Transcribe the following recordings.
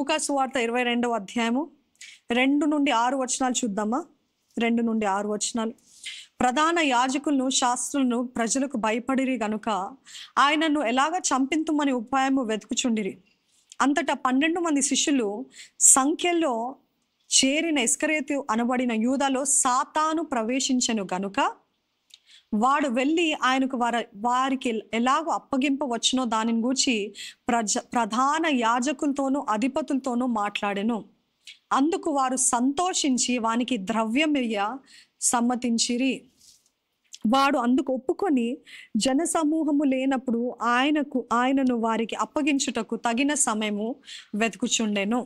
లూకా సువార్త 22వ అధ్యాయము 2 నుండి 6 వచనాలు చూద్దామా. 2 నుండి 6 వచనాలు. ప్రధాన యాజకులను శాస్త్రులను ప్రజలకు భయపడిరి గనుక ఆయనను ఎలాగ చంపింతుమని ఉపాయము వెతుకుచుండిరి. అంతటా 12 మంది శిష్యులు సంఖ్యలో చేరిన ఇస్కరియోతు అనబడిన యూదాలో సాతాను ప్రవేశించెను గనుక వాడు వెళ్ళి ఆయనకు వారికి ఎలాగో అప్పగింపవచ్చునో దానిని గూర్చి ప్రధాన యాజకులతోనూ అధిపతులతోనూ మాట్లాడెను. అందుకు వారు సంతోషించి వానికి ద్రవ్యమియ్య సమ్మతించిరి. వాడు అందుకు ఒప్పుకొని జనసమూహము లేనప్పుడు ఆయనను వారికి అప్పగించుటకు తగిన సమయము వెతుకుచుండెను.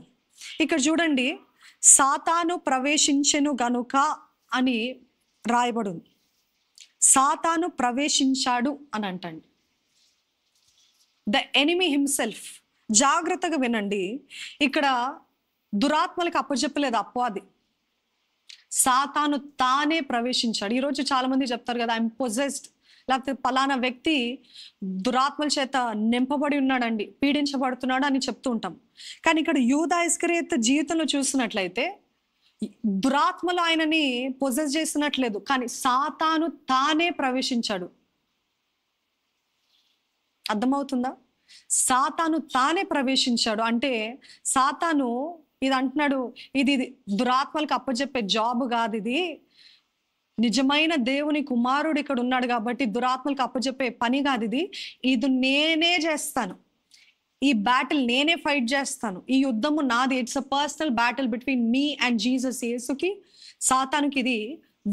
ఇక్కడ చూడండి, సాతాను ప్రవేశించెను గనుక అని రాయబడింది. సాతాను ప్రవేశించాడు అని అంటండి. The enemy himself. జాగ్రత్తగా వినండి, ఇక్కడ దురాత్మలకు అప్పచెప్పలేదు అపవాది, సాతాను తానే ప్రవేశించాడు. ఈరోజు చాలా మంది చెప్తారు కదా, ఐఎమ్ పొజెస్డ్, లేకపోతే పలానా వ్యక్తి దురాత్మల చేత నింపబడి ఉన్నాడండి, పీడించబడుతున్నాడు అని చెప్తూ ఉంటాం. కానీ ఇక్కడ యూదా ఇస్కరియోతు జీవితంలో చూసినట్లయితే దురాత్మలు ఆయనని పొజెస్ చేసినట్లేదు, కానీ సాతాను తానే ప్రవేశించాడు. అర్థమవుతుందా? సాతాను తానే ప్రవేశించాడు అంటే సాతాను ఇది అంటున్నాడు, ఇది దురాత్మలకు అప్పచెప్పే జాబ్ కాదు, ఇది నిజమైన దేవుని కుమారుడు ఇక్కడ ఉన్నాడు కాబట్టి దురాత్మలకు అప్పచెప్పే పని కాదు, ఇది నేనే చేస్తాను, ఈ బ్యాటిల్ నేనే ఫైట్ చేస్తాను, ఈ యుద్ధము నాది. It's a personal battle between me and Jesus. యేసుకి సాతానుకి ఇది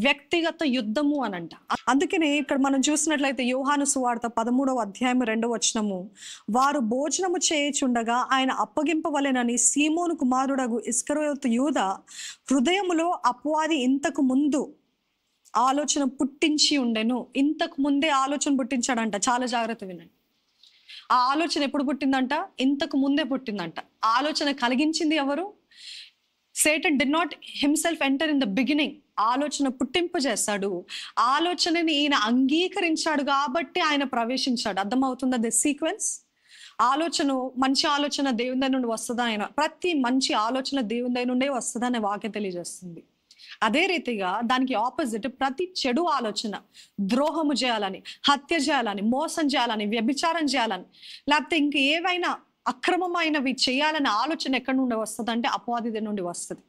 వ్యక్తిగత యుద్ధము అనంట. అందుకనే ఇక్కడ మనం చూసినట్లయితే యోహాను సువార్త 13వ అధ్యాయం 2వ వచనము, వారు భోజనము చేయుచుండగా ఆయన అప్పగింపవలెనని సీమోను కుమారుడగు ఇస్కరియోతు యూదా హృదయములో అపవాది ఇంతకు ముందు ఆలోచన పుట్టించి ఉండెను. ఇంతకు ముందే ఆలోచన పుట్టించాడంట. చాలా జాగ్రత్త వినండి. ఆ ఆలోచన ఎప్పుడు పుట్టిందంట? ఇంతకు ముందే పుట్టిందంట. ఆలోచన కలిగించింది ఎవరు? Satan did not himself enter in the beginning. ఆలోచన పుట్టింపు చేస్తాడు. ఆలోచనని ఈయన అంగీకరించాడు కాబట్టి ఆయన ప్రవేశించాడు. అర్థమవుతుందా ది సీక్వెన్స్? ఆలోచన, మంచి ఆలోచన దేవుని దగ్గర నుండి వస్తుందా? ఆయన ప్రతి మంచి ఆలోచన దేవుని దగ్గర నుండే వస్తుందని వాక్యం తెలియజేస్తుంది. అదే రీతిగా దానికి ఆపోజిట్ ప్రతి చెడు ఆలోచన, ద్రోహము చేయాలని, హత్య చేయాలని, మోసం చేయాలని, వ్యభిచారం చేయాలని, లేకపోతే ఇంక ఏవైనా అక్రమమైనవి చేయాలనే ఆలోచన ఎక్కడి నుండి వస్తుంది అంటే అపవాది నుండి వస్తుంది.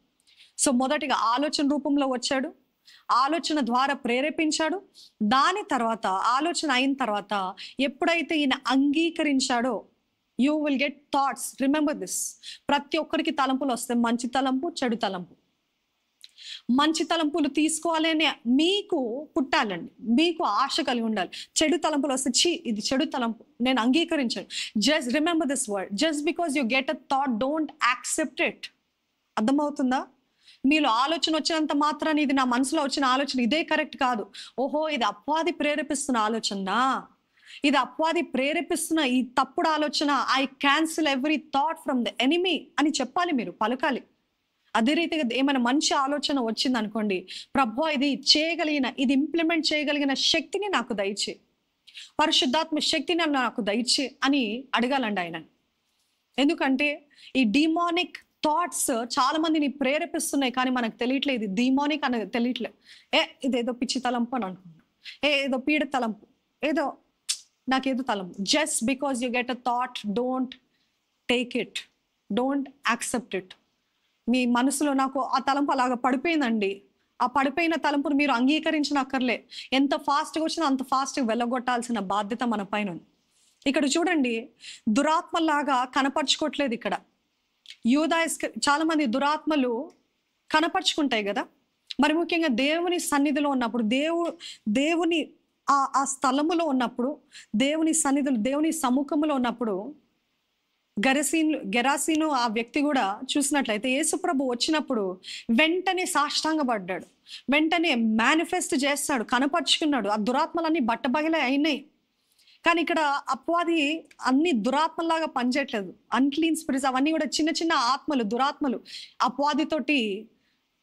సో మొదటిగా ఆలోచన రూపంలో వచ్చాడు, ఆలోచన ద్వారా ప్రేరేపించాడు. దాని తర్వాత ఆలోచన అయిన తర్వాత ఎప్పుడైతే ఈయన అంగీకరించాడో, you will get thoughts. Remember this, ప్రతి ఒక్కరికి తలంపులు వస్తాయి, మంచి తలంపు, చెడు తలంపు. మంచి తలంపులు తీసుకోవాలని మీకు పుట్టాలండి, మీకు ఆశ కలిగి ఉండాలి. చెడు తలంపులు వస్తే ఛీ ఇది చెడు తలంపు, నేను అంగీకరించాను. Just remember this word, just because you get a thought don't accept it. అర్థమవుతుందా? మీలో ఆలోచన వచ్చినంత మాత్రాన్ని ఇది నా మనసులో వచ్చిన ఆలోచన ఇదే కరెక్ట్ కాదు. ఓహో, ఇది అపవాది ప్రేరేపిస్తున్న ఆలోచన, ఇది అపవాది ప్రేరేపిస్తున్న ఈ తప్పుడు ఆలోచన. I cancel every thought from the enemy అని చెప్పాలి, మీరు పలకాలి. అదే రీతిగా ఏమైనా మంచి ఆలోచన వచ్చింది అనుకోండి, ప్రభువా ఇది చేయగలిగిన, ఇది ఇంప్లిమెంట్ చేయగలిగిన శక్తిని నాకు దయచే, పరిశుద్ధాత్మ శక్తిని నాకు దయచే అని అడగాలండి ఆయన. ఎందుకంటే ఈ డిమానిక్ థాట్స్ చాలా మందిని ప్రేరేపిస్తున్నాయి, కానీ మనకు తెలియట్లేదు ఇది డిమానిక్ అనేది తెలియట్లేదు. ఇదేదో పిచ్చి తలంపు అని అనుకుంటున్నాం, ఏదో పీడ తలంపు, ఏదో నాకేదో తలంపు. Just because you get a thought, don't take it, don't accept it. మీ మనసులో నాకు ఆ తలంపు అలాగ పడిపోయిందండి, ఆ పడిపోయిన తలంపును మీరు అంగీకరించనక్కర్లే. ఎంత ఫాస్ట్గా వచ్చినా అంత ఫాస్ట్గా వెళ్ళగొట్టాల్సిన బాధ్యత మన పైన ఉంది. ఇక్కడ చూడండి, దురాత్మలాగా కనపరుచుకోవట్లేదు ఇక్కడ యూదా. చాలా మంది దురాత్మలు కనపరుచుకుంటాయి కదా, మరి ముఖ్యంగా దేవుని సన్నిధిలో ఉన్నప్పుడు, దేవుని ఆ స్థలములో ఉన్నప్పుడు, దేవుని సన్నిధిలో, దేవుని సముఖంలో ఉన్నప్పుడు, గెరాసీను ఆ వ్యక్తి కూడా చూసినట్లయితే యేసుప్రభు వచ్చినప్పుడు వెంటనే సాష్టాంగపడ్డాడు, వెంటనే మేనిఫెస్ట్ చేస్తాడు, కనపరుచుకున్నాడు. ఆ దురాత్మలన్నీ బట్టబగిలే అయినాయి. కానీ ఇక్కడ అపవాది అన్ని దురాత్మలాగా పనిచేయట్లేదు. అన్క్లీన్ స్పిరిట్స్ అవన్నీ కూడా చిన్న చిన్న ఆత్మలు, దురాత్మలు అపవాదితోటి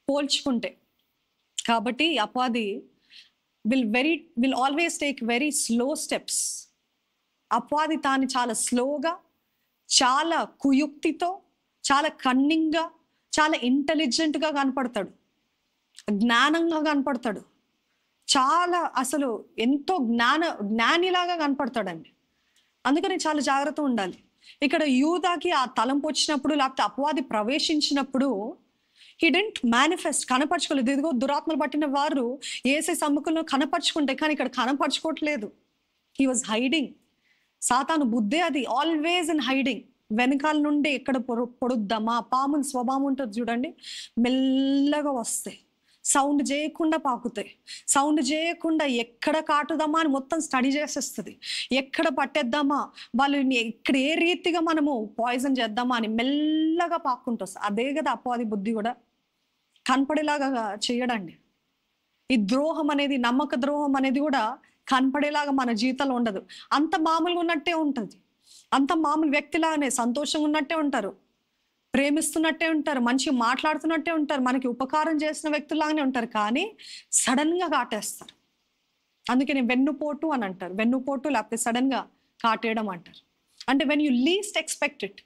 పోల్చుకుంటే. కాబట్టి అపవాది will always take very slow steps. అపవాది తాను చాలా స్లోగా, చాలా కుయుక్తితో, చాలా కన్నింగ్గా, చాలా ఇంటెలిజెంట్గా కనపడతాడు, జ్ఞానంగా కనపడతాడు, చాలా అసలు ఎంతో జ్ఞానిలాగా కనపడతాడండి. అందుకని చాలా జాగ్రత్త ఉండాలి. ఇక్కడ యూదాకి ఆ తలంపు వచ్చినప్పుడు, లేకపోతే అపవాది ప్రవేశించినప్పుడు హీ డెంట్ మేనిఫెస్ట్, కనపరచుకోలేదు. ఇదిగో దురాత్మలు పట్టిన వారు యేసే సమ్ముఖంలో కనపరుచుకుంటే, కానీ ఇక్కడ కనపరచుకోవట్లేదు. He was hiding. సాతాను బుద్ధే అది, ఆల్వేస్ ఇన్ హైడింగ్. వెనకాల నుండి ఎక్కడ పొడుద్దామా, పాముని స్వభావం ఉంటుంది చూడండి, మెల్లగా వస్తాయి, సౌండ్ చేయకుండా పాకుతాయి, సౌండ్ చేయకుండా ఎక్కడ కాటుదామా అని మొత్తం స్టడీ చేసేస్తుంది, ఎక్కడ పట్టేద్దామా, వాళ్ళని ఇక్కడ ఏ రీతిగా మనము పాయిజన్ చేద్దామా అని మెల్లగా పాక్కుంటూ వస్తుంది. అదే కదా అపవాది బుద్ధి కూడా, కనపడేలాగా చేయడండి. ఈ ద్రోహం అనేది, నమ్మక ద్రోహం అనేది కూడా కనపడేలాగా మన జీవితంలో ఉండదు. అంత మామూలుగా ఉన్నట్టే ఉంటుంది, అంత మామూలు వ్యక్తిలాగానే సంతోషంగా ఉన్నట్టే ఉంటారు, ప్రేమిస్తున్నట్టే ఉంటారు, మంచిగా మాట్లాడుతున్నట్టే ఉంటారు, మనకి ఉపకారం చేసిన వ్యక్తులాగానే ఉంటారు, కానీ సడన్గా కాటేస్తారు. అందుకని వెన్నుపోటు అని అంటారు. వెన్నుపోటు లేకపోతే సడన్గా కాటేయడం అంటారు. అంటే when you least expect it.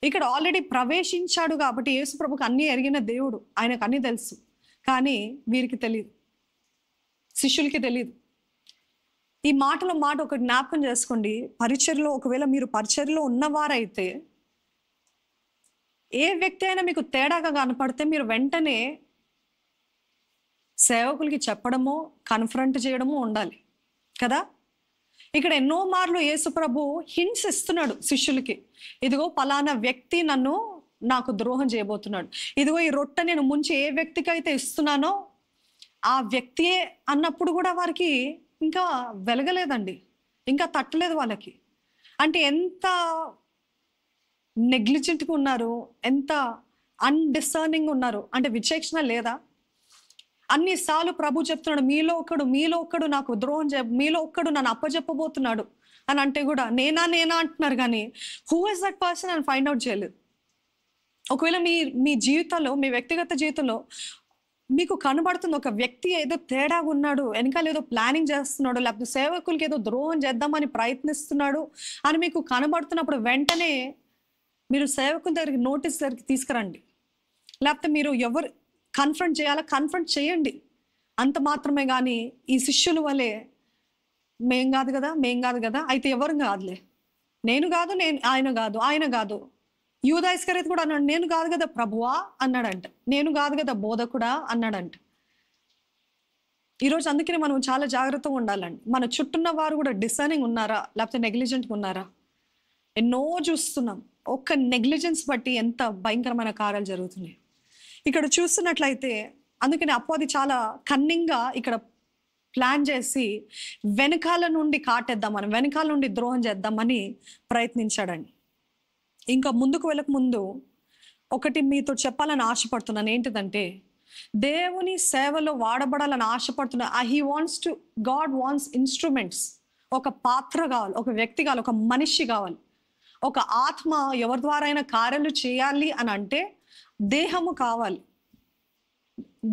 ఇక్కడ ఆల్రెడీ ప్రవేశించాడు కాబట్టి యేసు ప్రభుకి అన్నీ ఎరిగిన దేవుడు, ఆయనకు అన్నీ తెలుసు, కానీ వీరికి తెలియదు, శిష్యులకి తెలియదు. ఈ మాటలో మాట ఒక జ్ఞాపకం చేసుకోండి. పరిచర్లో, ఒకవేళ మీరు పరిచర్లో ఉన్నవారైతే, ఏ వ్యక్తి అయినా మీకు తేడాగా కనపడితే మీరు వెంటనే సేవకులకి చెప్పడమో కన్ఫ్రంట్ చేయడమో ఉండాలి కదా. ఇక్కడ ఎన్నో మార్లు యేసు ప్రభు హింట్స్ ఇస్తున్నాడు శిష్యులకి. ఇదిగో పలానా వ్యక్తి నాకు ద్రోహం చేయబోతున్నాడు, ఇదిగో ఈ రొట్టె నేను ముంచి ఏ వ్యక్తికి అయితే ఇస్తున్నానో ఆ వ్యక్తియే అన్నప్పుడు కూడా వారికి ఇంకా వెలగలేదండి, ఇంకా తట్టలేదు వాళ్ళకి. అంటే ఎంత నెగ్లిజెంట్గా ఉన్నారు, ఎంత అన్డిసర్నింగ్ ఉన్నారు, అంటే విచక్షణ లేదా. అన్నిసార్లు ప్రభు చెప్తున్నాడు, మీలో ఒక్కడు నాకు ద్రోహం మీలో ఒక్కడు నన్ను అప్పచెప్పబోతున్నాడు అని అంటే కూడా నేనా అంటున్నారు, కానీ హూ ఇస్ దట్ పర్సన్ అని ఫైండ్ అవుట్ చేయలేదు. ఒకవేళ మీ జీవితంలో, మీ వ్యక్తిగత జీవితంలో మీకు కనబడుతుంది ఒక వ్యక్తి ఏదో తేడాగా ఉన్నాడు, వెనకాల ఏదో ప్లానింగ్ చేస్తున్నాడు, లేకపోతే సేవకులకి ఏదో ద్రోహం చేద్దామని ప్రయత్నిస్తున్నాడు అని మీకు కనబడుతున్నప్పుడు వెంటనే మీరు సేవకుల దగ్గరికి, నోటీస్ దగ్గరికి తీసుకురండి. లేకపోతే మీరు ఎవరు కన్ఫ్రంట్ చేయాలా కన్ఫ్రంట్ చేయండి, అంత మాత్రమే. కానీ ఈ శిష్యుల వలె మేం కాదు కదా, అయితే ఎవరు కాదులే, ఆయన కాదు. యూదా ఇస్కరియోతు కూడా అన్నాడు, నేను కాదు కదా ప్రభువా అన్నాడంట, నేను కాదు కదా బోధకుడా అన్నాడంట. ఈరోజు అందుకనే మనం చాలా జాగ్రత్తగా ఉండాలండి. మన చుట్టూన్న వారు కూడా డిసర్నింగ్ ఉన్నారా, లేకపోతే నెగ్లిజెంట్గా ఉన్నారా. ఎన్నో చూస్తున్నాం, ఒక్క నెగ్లిజెన్స్ బట్టి ఎంత భయంకరమైన కార్యాలు జరుగుతున్నాయి. ఇక్కడ చూస్తున్నట్లయితే అందుకని అపవాది చాలా కన్నింగ్గా ఇక్కడ ప్లాన్ చేసి వెనకాల నుండి కాటేద్దామని, వెనకాల నుండి ద్రోహం చేద్దామని ప్రయత్నించాడండి. ఇంకా ముందుకు వెళ్ళక ముందు ఒకటి మీతో చెప్పాలని ఆశపడుతున్నాను. ఏంటిదంటే, దేవుని సేవలో వాడబడాలని ఆశపడుతున్నా. God wants instruments. ఒక పాత్ర కావాలి, ఒక వ్యక్తి కావాలి, ఒక మనిషి కావాలి, ఒక ఆత్మ ఎవరి ద్వారా అయినా కార్యాలు చేయాలి అని అంటే దేహము కావాలి.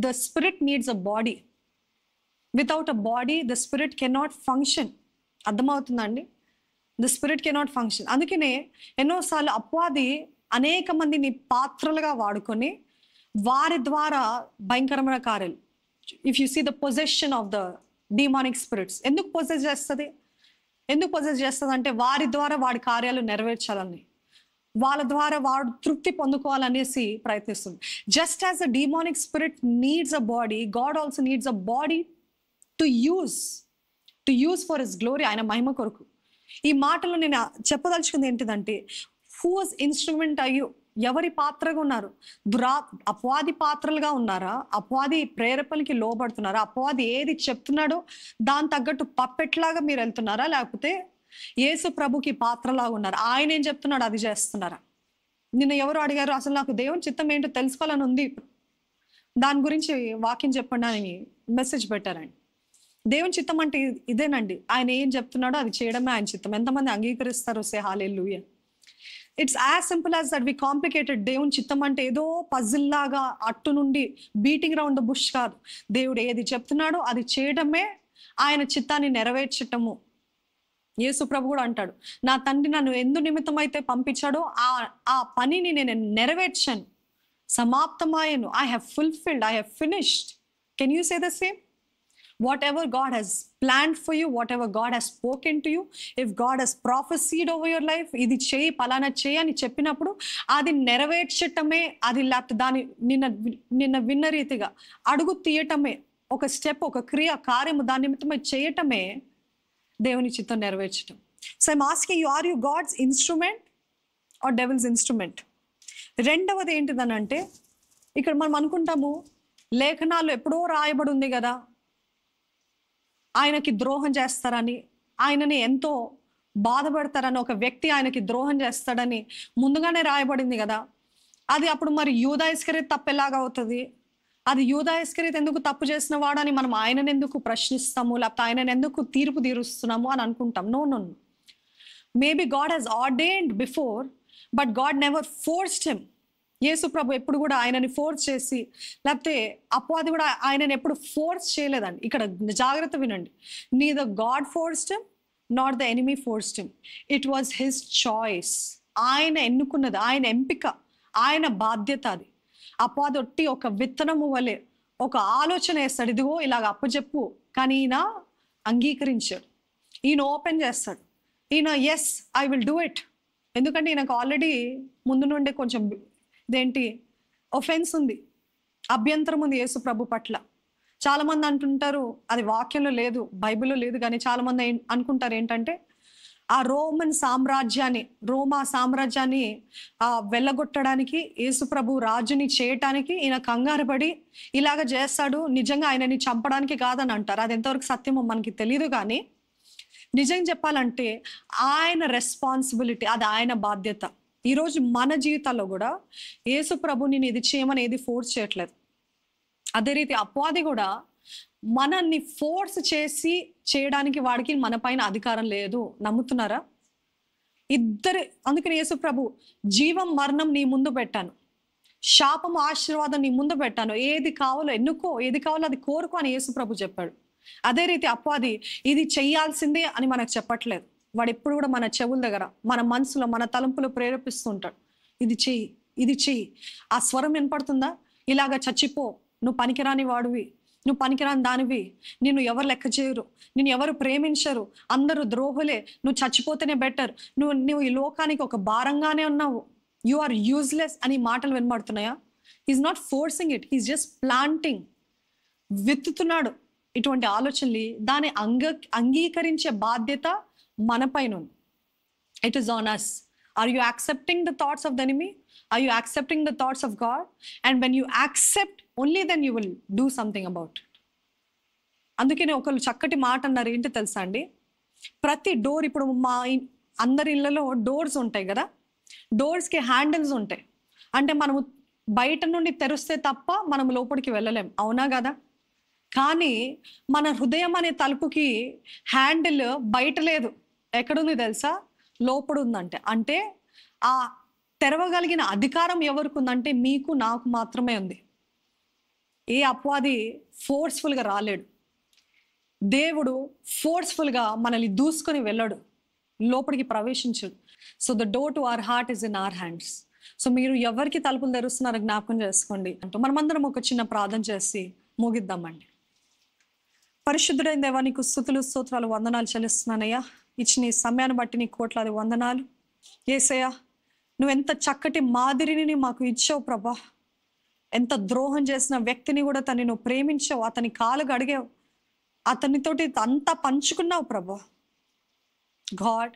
The spirit needs a body. Without a body the spirit cannot function. అర్థమవుతుందండి? The spirit cannot function. అందుకనే ఎన్నోసార్లు అపవాది అనేక మందిని పాత్రలుగా వాడుకొని వారి ద్వారా భయంకరమైన కార్యాలు. If you see the possession of the demonic spirits, ఎందుకు పొజెస్ చేస్తుంది అంటే వారి ద్వారా వాడి కార్యాలు నెరవేర్చాలని, వాళ్ళ ద్వారా వాడు తృప్తి పొందుకోవాలనేసి ప్రయత్నిస్తుంది. Just as a demonic spirit needs a body, God also needs a body to use for his glory, ఆయన మహిమ కొరకు. ఈ మాటలో నేను చెప్పదలుచుకుంది ఏంటిదంటే, హూస్ ఇన్స్ట్రుమెంట్ అయ్యు, ఎవరి పాత్రగా ఉన్నారు? అపవాది పాత్రలుగా ఉన్నారా? అపవాది ప్రేరేపణకి లోబడుతున్నారా? అపవాది ఏది చెప్తున్నాడో దాని తగ్గట్టు పప్పెట్లాగా మీరు వెళ్తున్నారా? లేకపోతే యేసు ప్రభుకి పాత్రలాగా ఉన్నారు, ఆయన ఏం చెప్తున్నాడు అది చేస్తున్నారా? నిన్న ఎవరు అడిగారు, అసలు నాకు దేవుని చిత్తం ఏంటో తెలుసుకోవాలని ఉంది, దాని గురించి వాక్యం చెప్పండి అని మెసేజ్ పెట్టారండి. దేవుని చిత్తం అంటే ఇదేనండి, ఆయన ఏం చెప్తున్నాడో అది చేయడమే ఆయన చిత్తం. ఎంతమంది అంగీకరిస్తారు? Say hallelujah. It's as simple as that. We complicated. దేవుని చిత్తం అంటే ఏదో పజిల్ లాగా అట్టు నుండి బీటింగ్ రౌండ్ ద బుష్ కాదు. దేవుడు ఏది చెప్తున్నాడో అది చేయడమే ఆయన చిత్తాన్ని నెరవేర్చటము. యేసు ప్రభు కూడా అంటాడు, నా తండ్రి నన్ను ఎందు నిమిత్తం అయితే పంపించాడో ఆ పనిని నేను నెరవేర్చాను, సమాప్తమాయను. I have fulfilled, I have finished. Can you say the same? Whatever God has planned for you, whatever God has spoken to you, if God has prophesied over your life, ఇది చేయి, పలానా చేయి అని చెప్పినప్పుడు అది నెరవేర్చటమే, అది లేకపోతే దాని నిన్న విన్న రీతిగా అడుగు తీయటమే, ఒక స్టెప్, ఒక క్రియ, కార్యము దాని నిమిత్తమే చేయటమే దేవుని చిత్తం నెరవేర్చటం. So I'm asking you, are you God's instrument or devil's instrument? రెండవది ఏంటిదనంటే, ఇక్కడ మనం అనుకుంటాము లేఖనాలు ఎప్పుడో రాయబడి ఉంది కదా, ఆయనకి ద్రోహం చేస్తారని, ఆయనని ఎంతో బాధపడతారని, ఒక వ్యక్తి ఆయనకి ద్రోహం చేస్తాడని ముందుగానే రాయబడింది కదా, అది అప్పుడు మరి యూదా ఇస్కరియోతు తప్పు ఎలాగా అవుతుంది? అది యూదా ఇస్కరియోతు ఎందుకు తప్పు చేసిన వాడని మనం ఆయనను ఎందుకు ప్రశ్నిస్తాము, లేకపోతే ఆయనను ఎందుకు తీర్పు తీరుస్తున్నాము అని అనుకుంటాం. No no, maybe God has ordained before, but God never forced him. యేసు ప్రభు ఎప్పుడు కూడా ఆయనని ఫోర్స్ చేసి, లేకపోతే అపవాది కూడా ఆయనని ఎప్పుడు ఫోర్స్ చేయలేదండి. ఇక్కడ జాగ్రత్త వినండి, neither God forced him not the enemy forced him, it was his choice. ఆయన ఎన్నుకున్నది, ఆయన ఎంపిక, ఆయన బాధ్యత అది. అపవాది ఒట్టి ఒక విత్తనము వలె ఒక ఆలోచన వేస్తాడు, ఇదిగో ఇలాగ అప్పచెప్పు, కానీ ఈయన అంగీకరించాడు, ఈయన ఓపెన్ చేస్తాడు, ఈయన yes I will do it. ఎందుకంటే ఈయనకు ఆల్రెడీ ముందు నుండే కొంచెం ఇదేంటి ఒఫెన్స్ ఉంది, అభ్యంతరం ఉంది యేసు ప్రభు పట్ల. చాలామంది అంటుంటారు అది వాక్యంలో లేదు, బైబిల్లో లేదు, కానీ చాలామంది అనుకుంటారు ఏంటంటే ఆ రోమా సామ్రాజ్యాన్ని వెళ్ళగొట్టడానికి, యేసు ప్రభు రాజుని చేయటానికి ఈయన కంగారు పడి ఇలాగ చేస్తాడు, నిజంగా ఆయనని చంపడానికి కాదని అంటారు. అది ఎంతవరకు సత్యమో మనకి తెలియదు, కానీ నిజం చెప్పాలంటే ఆయన రెస్పాన్సిబిలిటీ, అది ఆయన బాధ్యత. ఈరోజు మన జీవితాల్లో కూడా యేసు ప్రభు నేను ఇది చేయమని ఏది ఫోర్స్ చేయట్లేదు. అదే రీతి అపవాది కూడా మనల్ని ఫోర్స్ చేసి చేయడానికి వాడికి మన పైన అధికారం లేదు. నమ్ముతున్నారా? అందుకని యేసు ప్రభు జీవం మరణం నీ ముందు పెట్టాను, శాపము ఆశీర్వాదం నీ ముందు పెట్టాను, ఏది కావాలో ఎన్నుకో, ఏది కావాలో అది కోరుకో అని యేసు ప్రభు చెప్పాడు. అదే రీతి అపవాది ఇది చెయ్యాల్సిందే అని మనకు చెప్పట్లేదు. వాడు ఎప్పుడు కూడా మన చెవుల దగ్గర, మన మనసులో, మన తలంపులో ప్రేరేపిస్తూ ఉంటాడు, ఇది చెయ్యి, ఇది చెయ్యి. ఆ స్వరం వినపడుతుందా? ఇలాగ చచ్చిపో, నువ్వు పనికిరాని వాడివి, నువ్వు పనికిరాని దానివి, నిన్ను ఎవరు లెక్క చేయరు, నిన్ను ఎవరు ప్రేమించరు, అందరూ ద్రోహులే, నువ్వు చచ్చిపోతేనే బెటర్, నువ్వు ఈ లోకానికి ఒక భారంగానే ఉన్నావు, యు ఆర్ యూజ్లెస్ అని మాటలు వినబడుతున్నాయా? Is not forcing it, is just planting, విత్తుతున్నాడు ఇటువంటి ఆలోచనలు. దాన్ని అంగీకరించే బాధ్యత మన పైన ఉంది. It is on us. Are you accepting the thoughts of the enemy? Are you accepting the thoughts of God? And when you accept, only then you will do something about it. అందుకనే ఒకళ్ళు చక్కటి మాట అన్నారు, ఏంటి తెలుసా అండి? ప్రతి door, ఇప్పుడు అందరి ఇళ్లలో డోర్స్ ఉంటాయి కదా, డోర్స్కి హ్యాండిల్స్ ఉంటాయి. అంటే మనము బయట నుండి తెరిస్తే తప్ప మనం లోపలికి వెళ్ళలేం, అవునా కదా? కానీ మన హృదయం అనే తలుపుకి హ్యాండిల్ బయట లేదు, ఎక్కడుంది తెలుసా? లోపడు ఉందంటే. అంటే ఆ తెరవగలిగిన అధికారం ఎవరికి ఉందంటే మీకు నాకు మాత్రమే ఉంది. ఏ అపవాది ఫోర్స్ఫుల్గా రాలేడు, దేవుడు ఫోర్స్ఫుల్గా మనల్ని దూసుకొని వెళ్ళాడు, లోపలికి ప్రవేశించడు. So the door to our heart is in our hands. So మీరు ఎవరికి తలుపులు తెరుస్తున్నారో జ్ఞాపకం చేసుకోండి. అంటూ మనమందరం ఒక చిన్న ప్రార్థన చేసి ముగిద్దామండి. పరిశుద్ధుడైన దేవా, నీకు స్తుతులు స్తోత్రాలు వందనాలు చెల్లిస్తున్నానయ్యా. ఇచ్చిన ఈ సమయాన్ని బట్టి నీకు కోట్లాది వందనాలు యేసయ్యా. నువ్వెంత చక్కటి మాదిరిని మాకు ఇచ్చావు ప్రభా. ఎంత ద్రోహం చేసిన వ్యక్తిని కూడా తనని నువ్వు ప్రేమించావు, అతని కాలు అడిగావు, అతనితోటి అంతా పంచుకున్నావు ప్రభా. God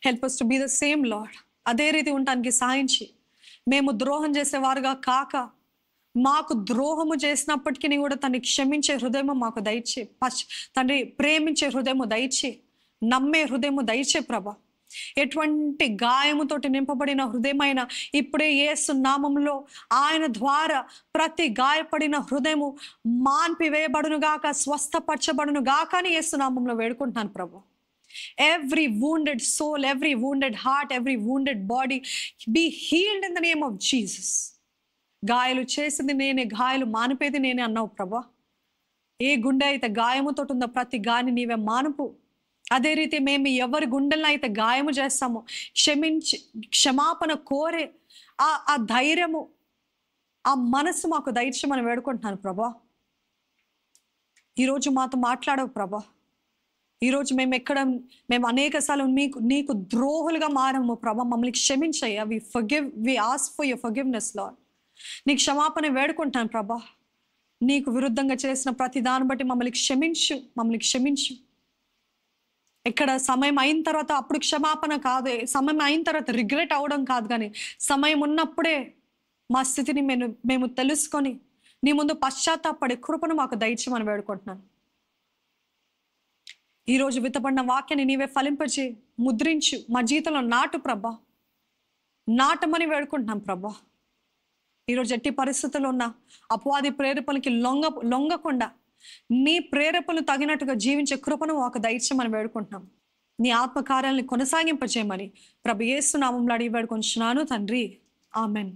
help us to be the same Lord. అదే రీతి ఉండటానికి సాయించి, మేము ద్రోహం చేసేవారుగా కాక, మాకు ద్రోహము చేసినప్పటికీ కూడా తనని క్షమించే హృదయము మాకు దయచే, తండ్రి ప్రేమించే హృదయము దయచే, నమ్మే హృదయము దయచే ప్రభా. ఎటువంటి గాయముతోటి నింపబడిన హృదయమైన ఇప్పుడే యేసు నామములో ఆయన ద్వారా ప్రతి గాయపడిన హృదయము మాన్పివేయబడును గాక, స్వస్థపరచబడును గాక అని యేసు నామంలో వేడుకుంటున్నాను ప్రభా. Every wounded soul, every wounded heart, every wounded body be healed in the name of Jesus. గాయాలు చేసింది నేనే, గాయాలు మానిపేది నేనే అన్నావు ప్రభా. ఏ గుండె అయితే గాయముతో ఉందో ప్రతి గాని నీవే మానుపు. అదే రీతి మేము ఎవరి గుండెలను అయితే గాయము చేస్తామో క్షమాపణ కోరే ఆ ధైర్యము, ఆ మనసు మాకు దయచేయమని వేడుకుంటున్నాను ప్రభా. ఈరోజు మాతో మాట్లాడవు ప్రభా. ఈరోజు మేము అనేక సార్లు నీకు ద్రోహులుగా మారము ప్రభా. మమ్మల్ని క్షమించయ్యా. We ask for your forgiveness Lord. నీకు క్షమాపణ వేడుకుంటాను ప్రభా. నీకు విరుద్ధంగా చేసిన ప్రతి దాన్ని బట్టి మమ్మల్ని క్షమించు. ఇక్కడ సమయం అయిన తర్వాత అప్పుడు క్షమాపణ కాదు, సమయం అయిన తర్వాత రిగ్రెట్ అవడం కాదు, కానీ సమయం ఉన్నప్పుడే మా స్థితిని మేము తెలుసుకొని నీ ముందు పశ్చాత్తాపడే కృపను మాకు దయచేయమని వేడుకుంటున్నాను. ఈరోజు విత్తబడిన వాక్యాన్ని నీవే ఫలింపజే, ముద్రించు, మా జీవితంలో నాటు ప్రభా. నాటమని వేడుకుంటున్నాం ప్రభా. ఈరోజు ఎట్టి పరిస్థితుల్లో ఉన్న అపవాది ప్రేరేపణకి లొంగకుండా నీ ప్రేరేపణలు తగినట్టుగా జీవించే కృపను మాకు దయచేయమని వేడుకుంటున్నాం. నీ ఆత్మకార్యాలను కొనసాగింపజేయమని ప్రభు యేసు నామములో అడిగి వేడుకొంచున్నాను తండ్రి. ఆమెన్.